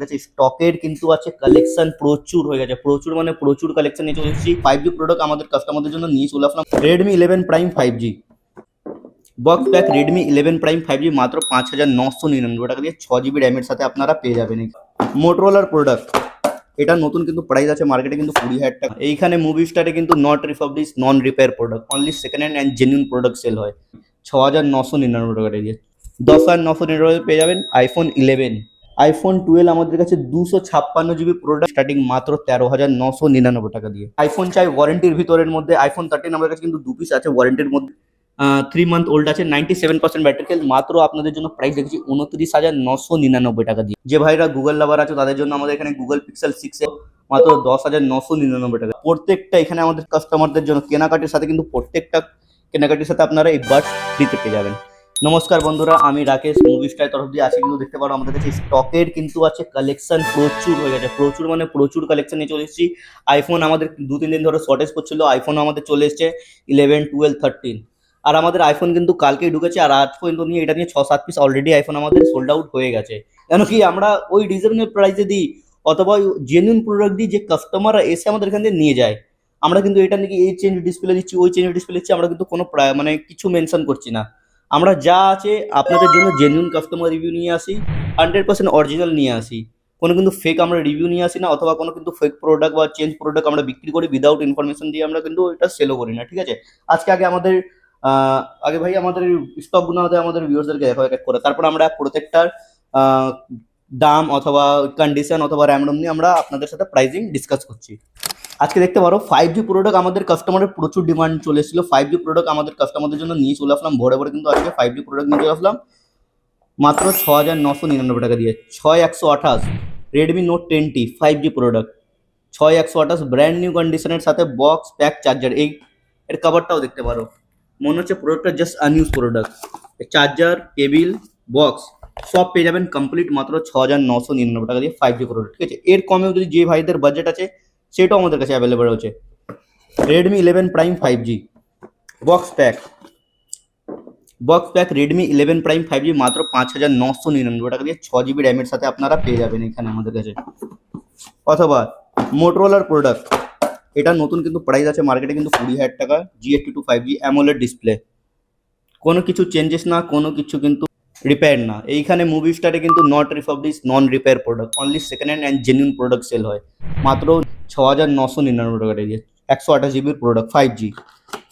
আমাদের কাছে স্টকের কিন্তু আছে কালেকশন প্রচুর হয়ে গেছে, প্রচুর মানে প্রচুর কালেকশন নিয়ে চলে এসেছি। 5G প্রোডাক্ট আমাদের কাস্টমারদের জন্য নিয়ে চলে আসলাম। Redmi 11 prime 5G box pack Redmi 11 prime 5G মাত্র 5,999 টাকা দিয়ে 6 GB র্যামের সাথে আপনারা পেয়ে যাবেন। মোটরোলার প্রোডাক্ট, এটা নতুন কিন্তু প্রাইস আছে মার্কেটে কিন্তু 20,000 টাকা। এইখানে মুভি স্টারে কিন্তু not refurbish non repair product, only second hand and genuine product sale হয় 6,999 টাকা দিয়ে। 10,999 পেয়ে যাবেন আইফোন 11। আইফোন 12 আমাদের কাছে 256 GB প্রোডাক্ট স্টার্টিং মাত্র 13,999 টাকা দিয়ে। আইফোন চাই ওয়ারেন্টির ভিতরের মধ্যে, আইফোন 13 আমাদের কাছে কিন্তু 2 পিস আছে ওয়ারেন্টির মধ্যে, 3 মান্থ ওল্ড আছে, 97% ব্যাটারি হেলথ। মাত্র আপনাদের জন্য প্রাইস রেখেছি 29,999 টাকা দিয়ে। যে ভাইরা গুগল লাভার আছে তাদের জন্য আমাদের এখানে গুগল পিক্সেল 6 মাত্র 10,999 টাকা। প্রত্যেকটা এখানে আমাদের কাস্টমারদের জন্য কেনাকাটির সাথে কিন্তু প্রত্যেকটা কেনাকাটির সাথে আপনারা এই বাডস ফ্রিতে পেয়ে যাবেন। নমস্কার বন্ধুরা, আমি রাকেশ মুভি স্টার তরফ দিয়ে আছি। কিন্তু দেখতে পারো আমাদের কাছে স্টকের কিন্তু আছে কালেকশন প্রচুর হয়ে গেছে, প্রচুর মানে প্রচুর কালেকশন নিয়ে চলে এসেছি। আইফোন আমাদের 2-3 দিন ধরে শর্টেজ করছিল, আইফোন আমাদের চলে এসছে 11, 12, 13। আর আমাদের আইফোন কিন্তু কালকেই ঢুকেছে, আর আজ পর্যন্ত নিয়ে এটা নিয়ে 6-7 পিস অলরেডি আইফোন আমাদের সোল্ড আউট হয়ে গেছে। কেন কি আমরা ওই রিজনেবল প্রাইসে দিই অথবা জেনুইন প্রোডাক্ট দিই যে কাস্টমাররা এসে আমাদের এখান থেকে নিয়ে যায়। আমরা কিন্তু এটা নাকি এই চেঞ্জ ডিসপ্লে দিচ্ছি ওই চেঞ্জ ডিসপ্লে দিচ্ছি, আমরা কিন্তু কোনো মানে কিছু মেনশন করছি না। আমরা যা আছে আপনাদের জন্য জেনুইন কাস্টমার রিভিউ নিয়ে আসি, 100% অরিজিনাল নিয়ে আসি। কোনো কিন্তু ফেক আমরা রিভিউ নিয়ে আসি না, অথবা কোনো কিন্তু ফেক প্রোডাক্ট বা চেঞ্জ প্রোডাক্ট আমরা বিক্রি করি উইদাউট ইনফরমেশন দিয়ে, আমরা কিন্তু এটা সেলও করি না, ঠিক আছে। আগে ভাই আমাদের স্টকগুলো আমাদের ভিউয়ার্সদেরকে দেখো এক এক করে, তারপর আমরা প্রত্যেকটার দাম অথবা কন্ডিশন অথবা র্যামডম নিয়ে আমরা আপনাদের সাথে প্রাইসিং ডিসকাস করছি। আজকে দেখতে পারো 5G প্রোডাক্ট আমাদের কাস্টমারের প্রচুর ডিমান্ড চলে এসেছিল। 5G প্রোডাক্ট আমাদের কাস্টমারদের জন্য নিয়ে চলে আসলাম ভরে ভরে, কিন্তু আজকে 5G প্রোডাক্ট নিয়ে চলে আসলাম মাত্র 6,999 টাকা দিয়ে। 6128 Redmi note 10T 5G product 6128 brand new কন্ডিশনের সাথে বক্স প্যাক চার্জার। এর কভারটাও দেখতে পারো, মনে হচ্ছে প্রোডাক্টটা just আনইউজ product. Charger, cable, box সব পেয়ে যাবেন কমপ্লিট মাত্র 6,999 টাকা দিয়ে 5G প্রোডাক্ট, ঠিক আছে। এর কমেও যদি যে ভাইদের বাজেট আছে সেটাও আমাদের কাছে অ্যাভেলেবল হচ্ছে। Redmi 11 prime 5G box pack Redmi 11 prime 5G মাত্র 5,999 টাকা দিয়ে 6 GB র্যামের সাথে আপনারা পেয়ে যাবেন এখানে আমাদের কাছে। অথবা মোটরোলার প্রোডাক্ট, এটা নতুন কিন্তু প্রাইস আছে মার্কেটে কিন্তু 20,000 টাকা। GH22 5G অ্যামোলেড ডিসপ্লে, কোনো কিছু চেঞ্জেস না, কোনো কিছু কিন্তু রিপেয়ার না। এইখানে মুভি স্টারে কিন্তু not refurbish non repair product, only second hand and genuine product sale হয় মাত্র 6,999 টাকা দিয়ে। 128 GB প্রোডাক্ট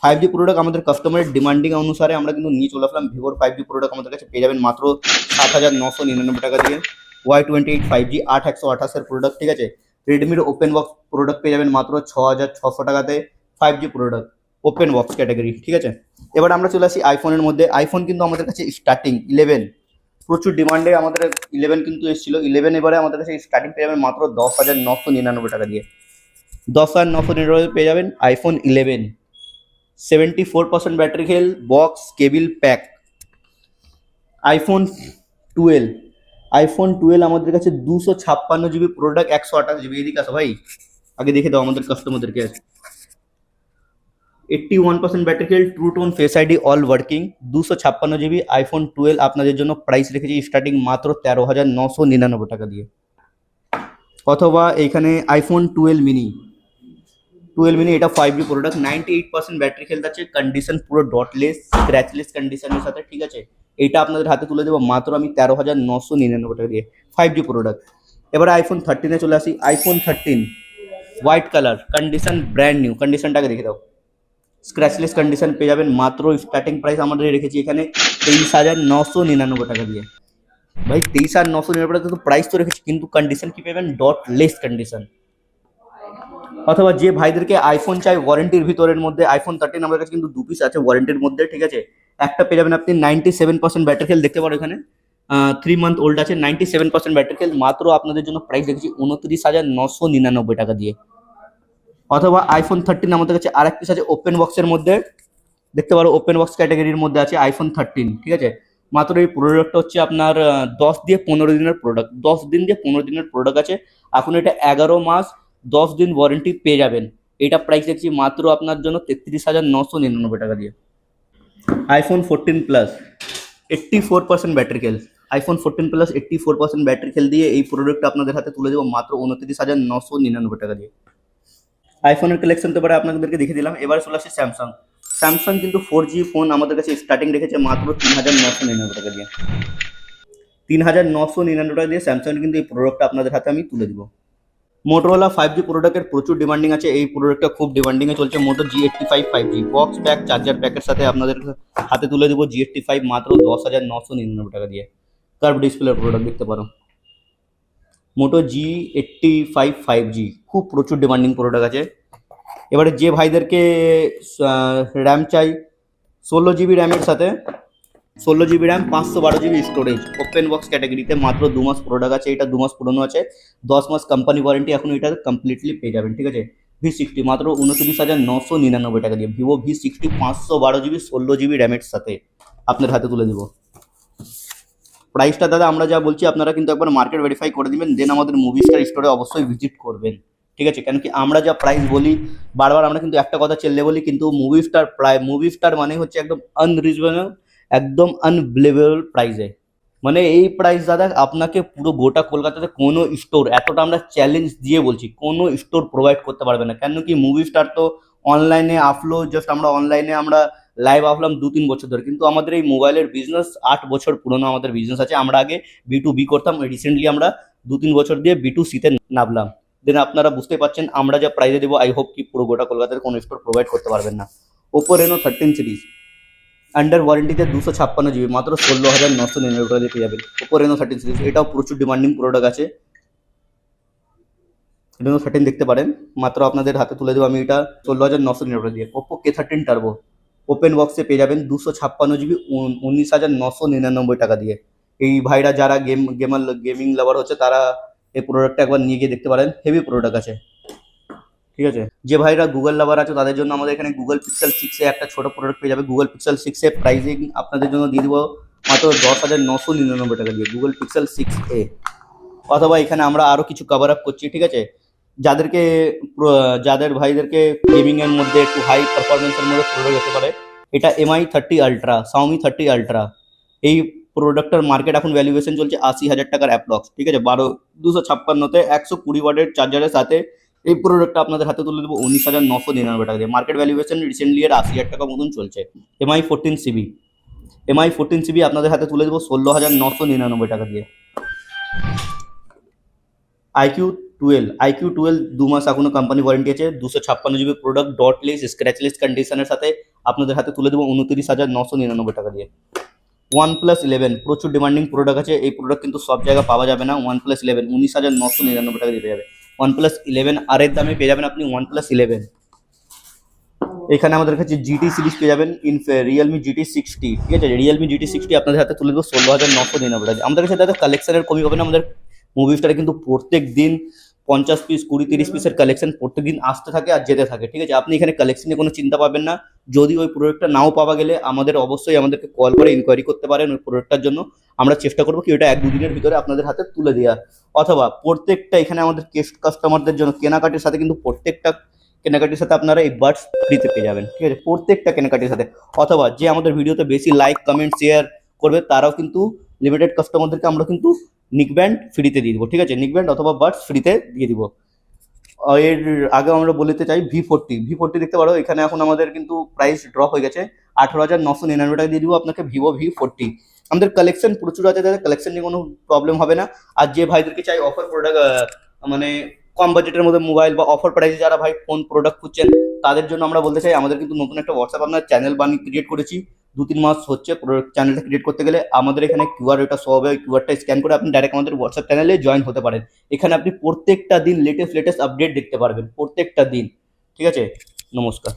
5G প্রোডাক্ট আমাদের কাস্টমারের ডিমান্ডিং অনুসারে আমরা কিন্তু নিয়ে চলে আসলাম। ভিভোর 5G প্রোডাক্ট আমাদের কাছে পেয়ে যাবেন মাত্র 7,999 টাকা দিয়ে। Y28 5G 8/128 প্রোডাক্ট, ঠিক আছে। রেডমির ওপেন বক্স প্রোডাক্ট পেয়ে যাবেন মাত্র 6,600 টাকাতে 5G product open box category, ঠিক আছে। এবার আমরা চলে আসি আইফোনের মধ্যে। আইফোন কিন্তু আমাদের কাছে স্টার্টিং 11 প্রচুর ডিমান্ডে আমাদের 11 কিন্তু এসেছিল। 11 এবারে আমাদের কাছে স্টার্টিং পেয়ে যাবেন মাত্র 10,999 টাকা দিয়ে। 10,999 পেয়ে যাবেন iPhone 11, 74% battery health, box, cable, pack. IPhone 12 আমাদের কাছে 256 GB প্রোডাক্ট, 128 GB। এদিকে আসো ভাই, আগে দেখে দাও আমাদের কাস্টমারদেরকে। 81% battery health, true tone, face ID all working, 256 GB iPhone 12 আপনাদের জন্য প্রাইস রেখেছি স্টার্টিং মাত্র 13,999 টাকা দিয়ে। অথবা এইখানে আইফোন 12 মিনি এটা 5G প্রোডাক্ট, 98% ব্যাটারি হেলথ আছে, কন্ডিশন পুরো ডটলেস স্ক্র্যাচলেস কন্ডিশনের সাথে, ঠিক আছে। এইটা আপনাদের হাতে তুলে দেবো মাত্র আমি 13,999 টাকা দিয়ে 5G প্রোডাক্ট। এবারে আইফোন 13-এ চলে আসি। IPhone 13 white colour, condition brand new, কন্ডিশনটাকে দেখে দাও, স্ক্র্যাচলেস কন্ডিশন পেয়ে যাবেন মাত্র স্টার্টিং প্রাইস আমাদের রেখেছি এখানে 23,999 টাকা দিয়ে। ভাই 23,999 টাকা তো প্রাইস তো রেখেছি, কিন্তু কন্ডিশন কি পাবেন? ডটলেস কন্ডিশন। অথবা যে ভাইদেরকে আইফোন চাই ওয়ারেন্টির ভিতরের মধ্যে, আইফোন 13 আমাদের কাছে কিন্তু 2 পিস আছে ওয়ারেন্টির মধ্যে, ঠিক আছে। একটা পেয়ে যাবেন আপনি 97% ব্যাটারি হেলথ, দেখতে পারো এখানে 3 মান্থ ওল্ড আছে, 97% ব্যাটারি হেলথ। মাত্র আপনাদের জন্য প্রাইস রেখেছি 29,999 টাকা দিয়ে। অথবা আইফোন 13 আমাদের কাছে আরেক পিস আছে ওপেন বক্সের মধ্যে, দেখতে পারো ওপেন বক্স ক্যাটাগরির মধ্যে আছে আইফোন 13, ঠিক আছে। মাত্র এই প্রোডাক্টটা হচ্ছে আপনার 10 দিয়ে 15 দিনের প্রোডাক্ট, 10 দিন দিয়ে 15 দিনের প্রোডাক্ট আছে। এখন এটা 11 মাস 10 দিন ওয়ারেন্টি পেয়ে যাবেন। এটা প্রাইস দেখছি মাত্র আপনার জন্য 33,999 টাকা দিয়ে। IPhone 14 plus 84% battery health, iPhone 14 plus 84% battery খেল দিয়ে এই প্রোডাক্টটা আপনাদের হাতে তুলে দেবো মাত্র 29,999 টাকা দিয়ে। আইফোনের কালেকশন তো এবারে আপনাদেরকে দেখিয়ে দিলাম। এবার চলে আসছে স্যামসাং। স্যামসাং কিন্তু 4G ফোন আমাদের কাছে স্টার্টিং রেখেছে মাত্র 3,999 টাকা দিয়ে। 3,999 টাকা দিয়ে স্যামসাং কিন্তু এই প্রোডাক্টটা আপনাদের হাতে আমি তুলে দিব। মোটরোলা 5G প্রোডাক্টের প্রচুর ডিমান্ডিং আছে। এই প্রোডাক্টটা খুব ডিমান্ডিংয়ে চলছে। Moto G85 5G box pack charger প্যাকের সাথে আপনাদের হাতে তুলে দেবো G85 মাত্র 10,999 টাকা দিয়ে। কার্ভ ডিসপ্লে প্রোডাক্ট দেখতে পারো। মোটো G85 5G খুব প্রচুর ডিমান্ডিং প্রোডাক্ট আছে। এবারে যে ভাইদেরকে র্যাম চাই 16 GB র্যামের সাথে 16 GB RAM 512 GB storage open box ক্যাটাগরিতে মাত্র 2 মাস প্রোডাক্ট আছে। এটা 2 মাস পুরনো আছে, 10 মাস কোম্পানি ওয়ারেন্টি, এখন এটা কমপ্লিটলি পেয়ে যাবেন। ঠিক আছে, V60 মাত্র 29,999 টাকা দিয়ে। ভিভো V60 512 GB 16 GB র্যামের সাথে আপনার হাতে তুলে দেবো। প্রাইসটা দাদা আমরা যা বলছি আপনারা কিন্তু একবার মার্কেট ভেরিফাই করে দিবেন, দেন আমাদের মুভি স্টার স্টোরে অবশ্যই ভিজিট করবেন। ঠিক আছে, কেন কি আমরা যা প্রাইস বলি বারবার আমরা কিন্তু একটা কথা চেললে বলি, কিন্তু মুভি স্টার মানে হচ্ছে একদম আনরিজনেবল, একদম আনবিলিভেবল প্রাইসে। মানে এই প্রাইস দাদা আপনাকে পুরো গোটা কলকাতাতে কোনো স্টোর, এতটা আমরা চ্যালেঞ্জ দিয়ে বলছি, কোনো স্টোর প্রোভাইড করতে পারবে না। কেন কি মুভি স্টার তো অনলাইনে আপলো, জাস্ট আমরা অনলাইনে আমরা লাইভ আসলাম 2-3 বছর ধরে, কিন্তু আমাদের এই মোবাইলের বিজনেস 8 বছর পুরনো আমাদের বিজনেস আছে। আমরা আগে B2B করতাম, রিসেন্টলি আমরা 2-3 বছর দিয়ে B2Cতে নামলাম। দেন আপনারা বুঝতে পারছেন আমরা যা প্রাইসে দেবো, আই হোপ কি পুরো গোটা কলকাতার কোনো স্টোর প্রোভাইড করতে পারবেন না। ওপো রেনো 13 সিরিজ আন্ডার ওয়ারেন্টিতে 256 GB মাত্র 16,999 টাকা দিয়ে পেয়ে যাবেন। ওপো রেনো 13 সিরিজ এটাও প্রচুর ডিমান্ডিং প্রোডাক্ট আছে। রেনো 13 দেখতে পারেন, মাত্র আপনাদের হাতে তুলে দেবো আমি এটা 16,999 টাকা দিয়ে। ওপো K13 টার্বো ওপেন বক্সে পেয়ে যাবেন 256 GB 19,999 টাকা দিয়ে। এই ভাইরা যারা গেমিং লাভার হচ্ছে তারা এই প্রোডাক্টটা একবার নিয়ে গিয়ে দেখতে পারেন, হেভি প্রোডাক্ট আছে। ঠিক আছে, যে ভাইরা গুগল লাভার আছে তাদের জন্য আমাদের এখানে গুগল পিক্সেল 6 এ একটা ছোট প্রোডাক্ট পেয়ে যাবে। গুগল পিক্সেল 6 এ প্রাইসিং আপনাদের জন্য দিয়ে দেবো মাত্র 10,999 টাকা দিয়ে গুগল পিক্সেল 6a। অথবা এখানে আমরা আরও কিছু কভার আপ করছি। ঠিক আছে, যাদের ভাইদেরকে গেমিং এর মধ্যে একটু হাই পারফরমেন্সের মধ্যে প্রোডাক্ট যেতে পারে, এটা MI 30 আলট্রা, Xiaomi 30 আলট্রা। এই প্রোডাক্টের মার্কেট এখন ভ্যালুয়েশন চলছে 80,000 টাকার অ্যাপ্রক্স। ঠিক আছে, 256তে 120 ওয়াটের চার্জারের সাথে এই প্রোডাক্টটা আপনাদের হাতে তুলে দেবো 19,999 টাকা দিয়ে। মার্কেট ভ্যালুয়েশন রিসেন্টলি এর 80,000 টাকা মতন চলছে। MI 14 CB আপনাদের হাতে তুলে দেবো 16,999 টাকা দিয়ে। IQ12 2 মাস এখনো কোম্পানি ওয়ারেন্টি আছে, 256 GB প্রোডাক্ট, ডটলেস স্ক্র্যাচলেস কন্ডিশনের সাথে আপনাদের হাতে তুলে দেবো 29,999 টাকা দিয়ে। OnePlus 11 প্রচুর ডিমান্ডিং প্রোডাক্ট আছে। এই প্রোডাক্ট কিন্তু সব জায়গায় পাওয়া যাবে না। OnePlus 11 19,999 টাকা দিয়ে পেয়ে যাবে। OnePlus 11 আর এর দামে পেয়ে যাবেন আপনি OnePlus 11। এখানে আমাদের কাছে GT সিরিজ পেয়ে যাবেন, Realme GT 60। ঠিক আছে, Realme GT 60 আপনাদের হাতে তুলে দেবো 16,999 টাকা। আমাদের কাছে দাদা কালেকশনের কমই হবে না। আমাদের মুভি স্টারে কিন্তু প্রত্যেক দিন 50 পিস 20-30 পিসের কালেকশন প্রত্যেক দিন আসতে থাকে আর যেতে থাকে। ঠিক আছে, আপনি এখানে কালেকশনে কোনো চিন্তা পাবেন না। যদি ওই প্রোডাক্টটা নাও পাওয়া গেলে অবশ্যই আমাদেরকে কল করে ইনকোয়ারি করতে পারেন ওই প্রোডাক্টটার জন্য। আমরা চেষ্টা করবো কি ওটা 1-2 দিনের ভিতরে আপনাদের হাতে তুলে দেওয়া। অথবা প্রত্যেকটা এখানে আমাদের কাস্টমারদের জন্য কেনাকাটির সাথে কিন্তু প্রত্যেকটা কেনাকাটির সাথে আপনারা এই বাডস ফ্রিতে পেয়ে যাবেন। ঠিক আছে, প্রত্যেকটা কেনাকাটির সাথে। অথবা যে আমাদের ভিডিওতে বেশি লাইক কমেন্ট শেয়ার করবে তারাও কিন্তু লিমিটেড কাস্টমারদেরকে আমরা কিন্তু নিকব্যান্ড ফ্রিতে দিয়ে দিব। ঠিক আছে, নিকব্যান্ড অথবা বাডস ফ্রিতে দিয়ে দিব। এর আগে আমরা বলতে চাই V40 দেখতে পারো। এখানে এখন আমাদের কিন্তু প্রাইস ড্রপ হয়ে গেছে, 18,999 টাকা দিয়ে দিব আপনাকে ভিভো V40। আমাদের কালেকশন প্রচুর আছে, তাদের কালেকশন নিয়ে কোনো প্রবলেম হবে না। আর যে ভাইদেরকে চাই অফার প্রোডাক্ট, মানে কম বাজেটের মধ্যে মোবাইল বা অফার প্রাইসে যারা ভাই ফোন প্রোডাক্ট খুঁজছেন তাদের জন্য আমরা বলতে চাই আমাদের কিন্তু নতুন একটা হোয়াটসঅ্যাপ আপনার চ্যানেল ক্রিয়েট করেছি। 2-3 মাস হচ্ছে চ্যানেলটা ক্রিয়েট করতে গেলে আমাদের এখানে কিউআর ওটা শো হবে, কিউআরটা স্ক্যান করে আপনি ডাইরেক্ট আমাদের হোয়াটসঅ্যাপ চ্যানেলে জয়েন হতে পারেন। এখানে আপনি প্রত্যেকটা দিন লেটেস্ট আপডেট দেখতে পারবেন, প্রত্যেকটা দিন। ঠিক আছে, নমস্কার।